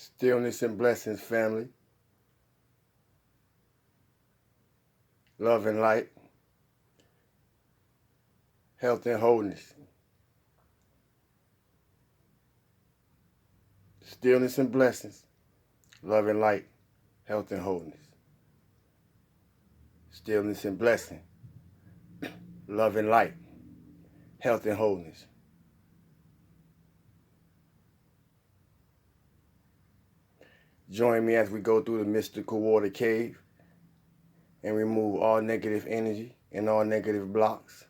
Stillness and blessings, family. Love and light. Health and wholeness. Stillness and blessings. Love and light. Health and wholeness. Stillness and blessing. Love and light. Health and wholeness. Join me as we go through the mystical water cave and remove all negative energy and all negative blocks,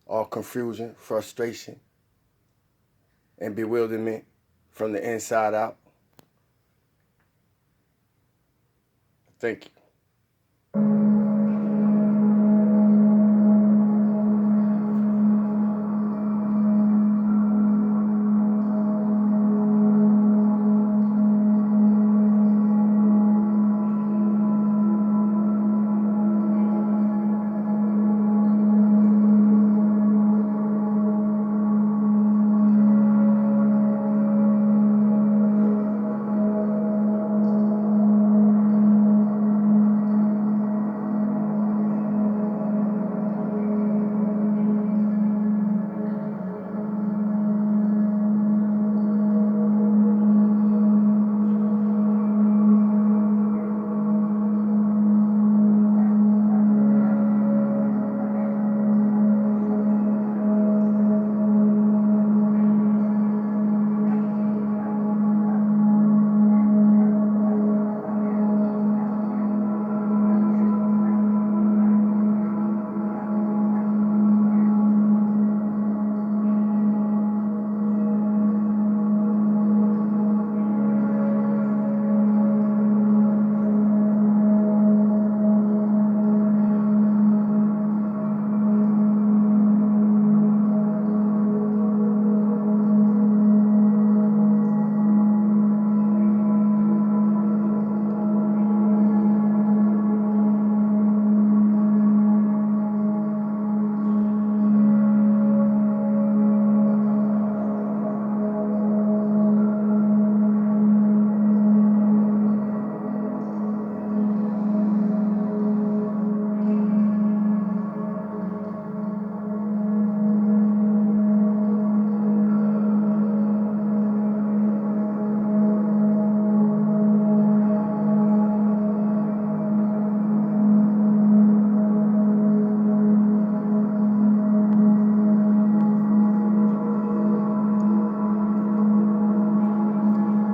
all confusion, frustration, and bewilderment from the inside out. Thank you.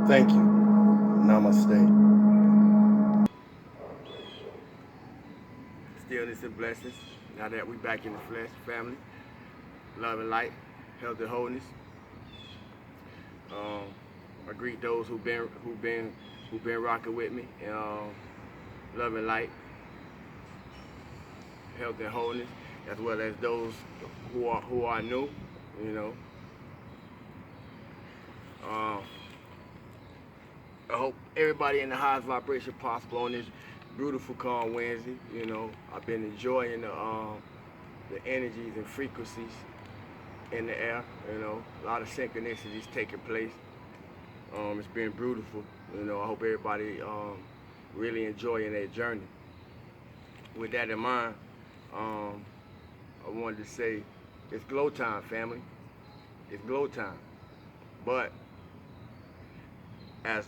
Thank you. Namaste. Stillness and blessings. Now that we back in the flesh, family, love and light, health and wholeness. I greet those who've been rocking with me. Love and light, health and wholeness, as well as those who are new. You know. I hope everybody in the highest vibration possible on this beautiful calm Wednesday. You know, I've been enjoying the energies and frequencies in the air. You know, a lot of synchronicities taking place. It's been beautiful. You know, I hope everybody really enjoying their journey. With that in mind, I wanted to say it's glow time, family. It's glow time. But as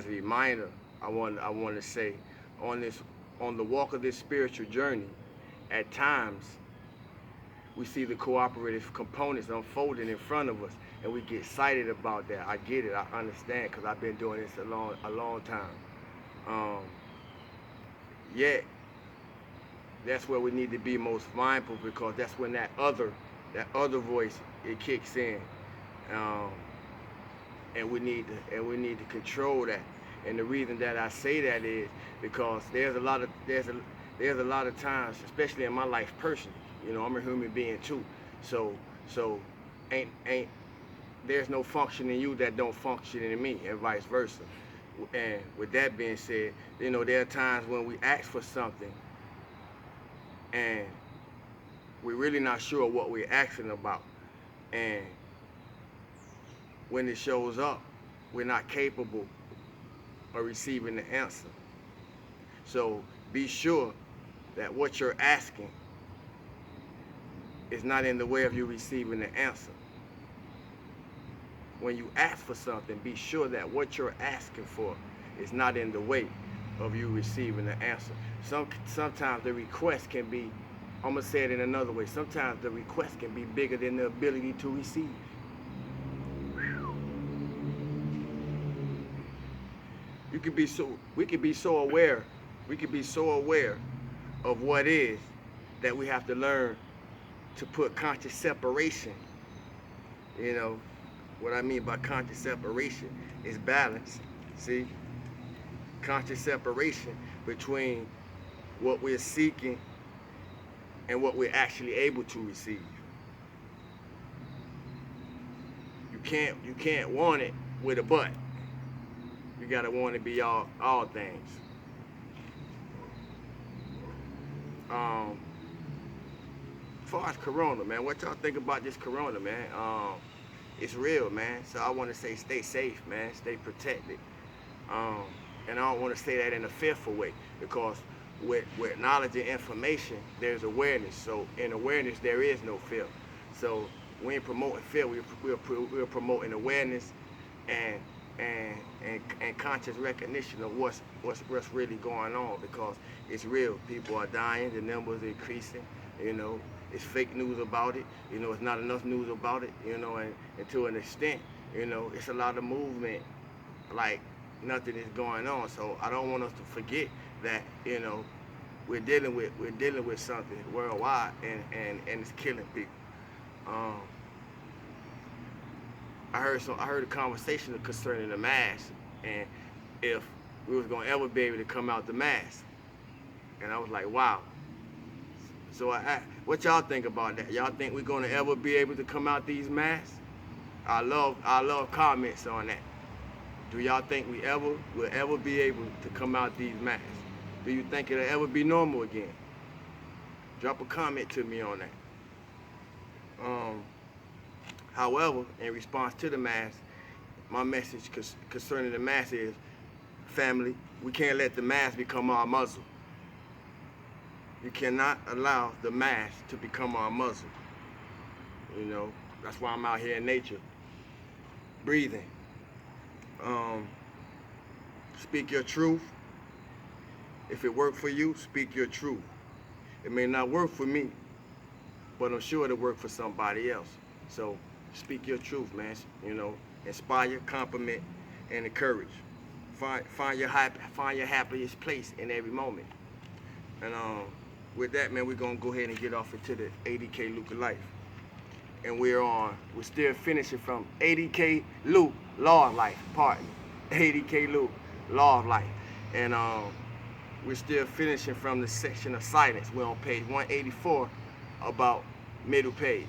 a reminder, I want to say on the walk of this spiritual journey, at times we see the cooperative components unfolding in front of us, and we get excited about that. I get it. I understand, because I've been doing this a long time. Yet that's where we need to be most mindful, because that's when that other voice, it kicks in. And we need to control that. And the reason that I say that is because there's a lot of times, especially in my life personally, you know, I'm a human being too. So ain't there's no function in you that don't function in me, and vice versa. And with that being said, you know, there are times when we ask for something and we're really not sure what we're asking about. And when it shows up, we're not capable of receiving the answer. So be sure that what you're asking is not in the way of you receiving the answer. When you ask for something, be sure that what you're asking for is not in the way of you receiving the answer. Sometimes the request can be, I'm going to say it in another way, sometimes the request can be bigger than the ability to receive. We could be so aware of what is, that we have to learn to put conscious separation. You know, what I mean by conscious separation is balance. See? Conscious separation between what we're seeking and what we're actually able to receive. You can't want it with a but. You gotta want it be all things. As far as Corona, man, what y'all think about this Corona, man? It's real, man. So I want to say stay safe, man. Stay protected. And I don't want to say that in a fearful way, because with knowledge and information, there's awareness. So in awareness, there is no fear. So we ain't promoting fear. We're promoting awareness and conscious recognition of what's really going on, because it's real. People are dying. The numbers are increasing. You know, it's fake news about it. You know, it's not enough news about it. You know, and to an extent, you know, it's a lot of movement, like nothing is going on. So I don't want us to forget that, you know, we're dealing with something worldwide, and it's killing people. I heard a conversation concerning the mask, and if we was gonna ever be able to come out the mask, and I was like, wow. So what y'all think about that? Y'all think we're gonna ever be able to come out these masks? I love comments on that. Do y'all think we'll ever be able to come out these masks? Do you think it'll ever be normal again? Drop a comment to me on that. However, in response to the mask, my message concerning the mask is, family, we can't let the mask become our muzzle. You cannot allow the mask to become our muzzle. You know, that's why I'm out here in nature, breathing. Speak your truth. If it worked for you, speak your truth. It may not work for me, but I'm sure it'll work for somebody else. So speak your truth, man. You know, inspire, compliment, and encourage. Find your happiest place in every moment. And with that, man, we're gonna go ahead and get off into the ADK Luke of Life. And we're still finishing from ADK Luke, Law of Life, pardon. ADK Luke, Law of Life. And we're still finishing from the section of silence. We're on page 184, about middle page.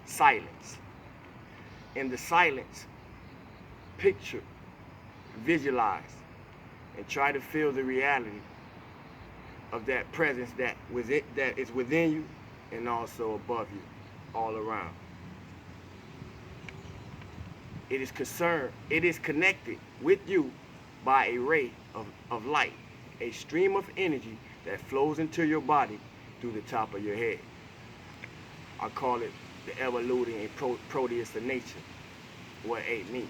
Silence. In the silence, picture, visualize, and try to feel the reality of that presence that is within you and also above you, all around. It is connected with you by a ray of light, a stream of energy that flows into your body through the top of your head. I call it the ever-eluding and Proteus of nature, what ate me.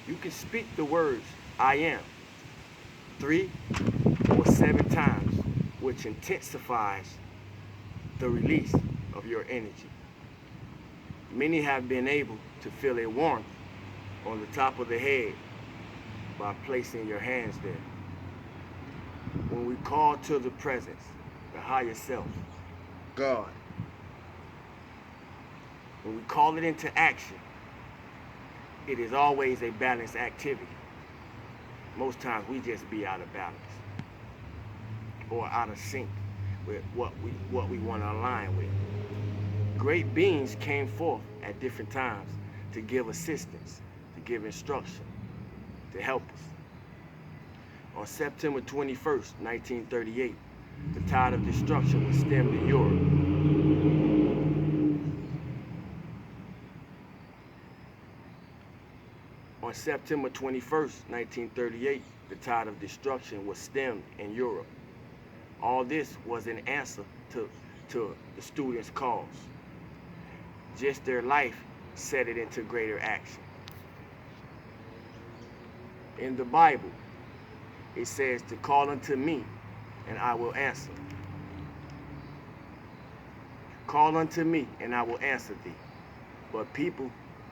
You can speak the words, I am, 3 or 7 times, which intensifies the release of your energy. Many have been able to feel a warmth on the top of the head by placing your hands there. When we call to the presence, the higher self, God, when we call it into action, it is always a balanced activity. Most times we just be out of balance or out of sync with what we want to align with. Great beings came forth at different times to give assistance, to give instruction, to help us. On September 21st, 1938, the tide of destruction was stemmed in Europe. On September 21st, 1938, the tide of destruction was stemmed in Europe. All this was an answer to the students' cause. Just their life set it into greater action. In the Bible, it says to call unto me and I will answer. Call unto me and I will answer thee. But people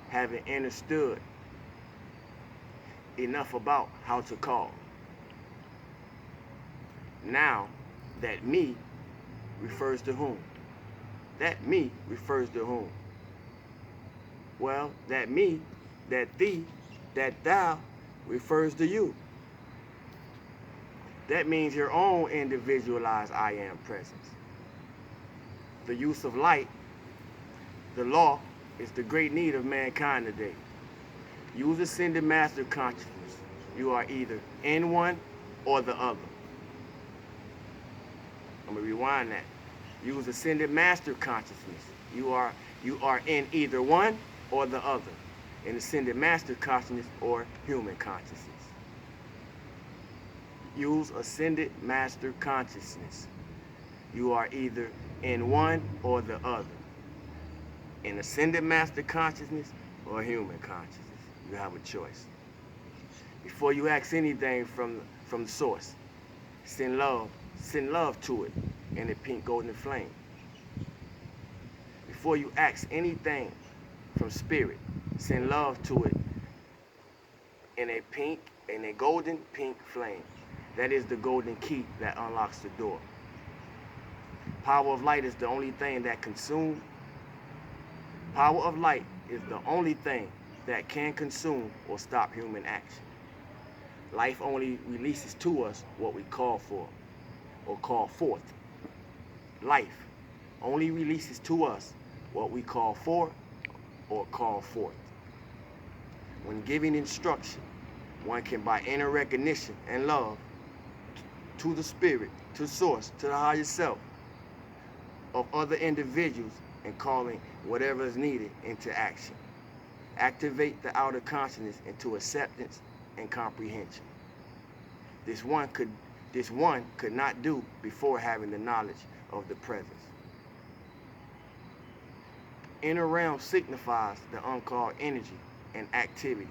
haven't understood enough about how to call. Now, that me refers to whom? That me refers to whom? Well, that me, that thee, that thou refers to you. That means your own individualized I am presence. The use of light, the law, is the great need of mankind today. Use ascended master consciousness. You are either in one or the other. I'm going to rewind that. Use ascended master consciousness. You are in either one or the other. In ascended master consciousness or human consciousness. Use ascended master consciousness. You are either in one or the other. In ascended master consciousness or human consciousness. You have a choice. Before you ask anything from the source, send love to it in a pink golden flame. Before you ask anything from spirit, send love to it in a golden pink flame. That is the golden key that unlocks the door. Power of light is the only thing that consumes. Power of light is the only thing that can consume or stop human action. Life only releases to us what we call for or call forth. Life only releases to us what we call for or call forth. When giving instruction, one can by inner recognition and love to the spirit, to source, to the higher self of other individuals and calling whatever is needed into action. Activate the outer consciousness into acceptance and comprehension. This one could not do before having the knowledge of the presence. Inner realm signifies the uncalled energy and activities.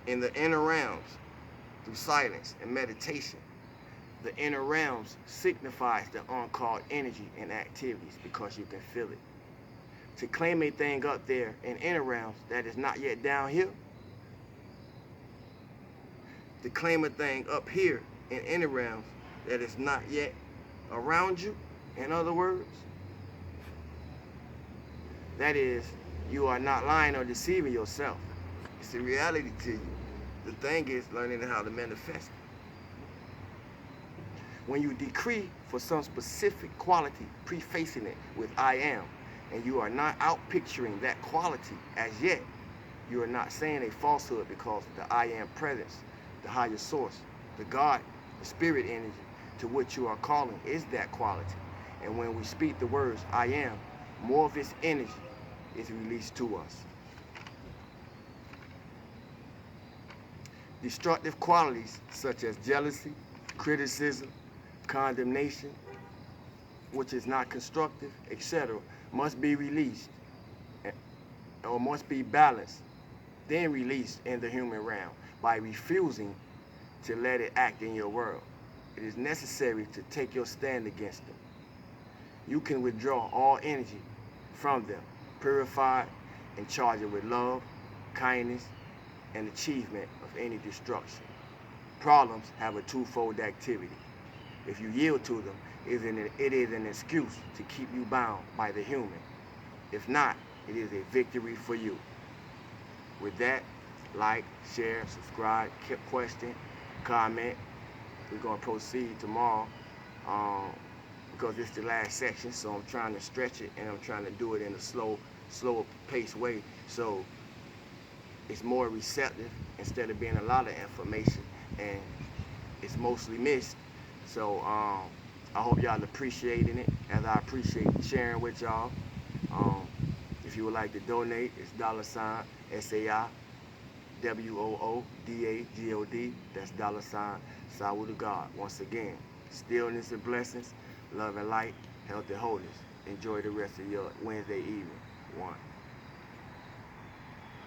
In the inner realms, through silence and meditation, the inner realms signifies the uncalled energy and activities because you can feel it. To claim a thing up there in inner realms that is not yet down here, to claim a thing up here in inner realms that is not yet around you, in other words, that is, you are not lying or deceiving yourself. It's a reality to you. The thing is learning how to manifest it. When you decree for some specific quality, prefacing it with I am, and you are not out picturing that quality as yet, you are not saying a falsehood because the I am presence, the higher source, the God, the spirit energy to which you are calling is that quality. And when we speak the words I am, more of its energy is released to us. Destructive qualities such as jealousy, criticism, condemnation, which is not constructive, etc., must be released or must be balanced, then released in the human realm by refusing to let it act in your world. It is necessary to take your stand against them. You can withdraw all energy from them, purify it, and charge it with love, kindness, and achievement of any destruction. Problems have a twofold activity. If you yield to them, it is an excuse to keep you bound by the human. If not, it is a victory for you. With that, like, share, subscribe, question, comment. We're going to proceed tomorrow because it's the last section, so I'm trying to stretch it and I'm trying to do it in a slower paced way so it's more receptive instead of being a lot of information and it's mostly missed. So I hope y'all appreciating it as I appreciate sharing with y'all. If you would like to donate, it's $SAI WOODAGOD. That's Sawu to God. Once again, stillness and blessings, love and light, health and wholeness. Enjoy the rest of your Wednesday evening. One.